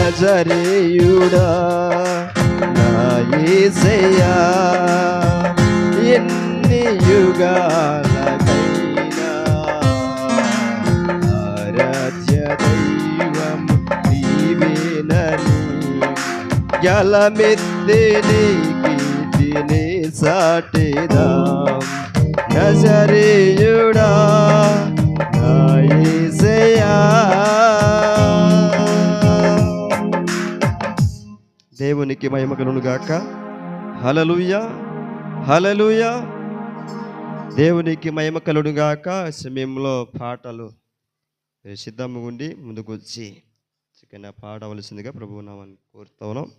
నజరేయుడా నా యేసయ్యా, ఎన్ని యుగాలకైనా ఆరాధ్య దైవం నీవేనని గలమెత్తి నీ కీర్తిని సాటిదాం. నజరేయుడా నా యేసయ్యా. దేవునికి మహిమ కలుగును గాక. హల్లెలూయా, హల్లెలూయా. దేవునికి మహిమ కలుగును గాక. సమయంలో పాటలు సిద్ధంగా ఉండి ముందుకు వచ్చి చికెన్ పాడవలసిందిగా ప్రభువు నామని కోరుతా ఉన్నాం.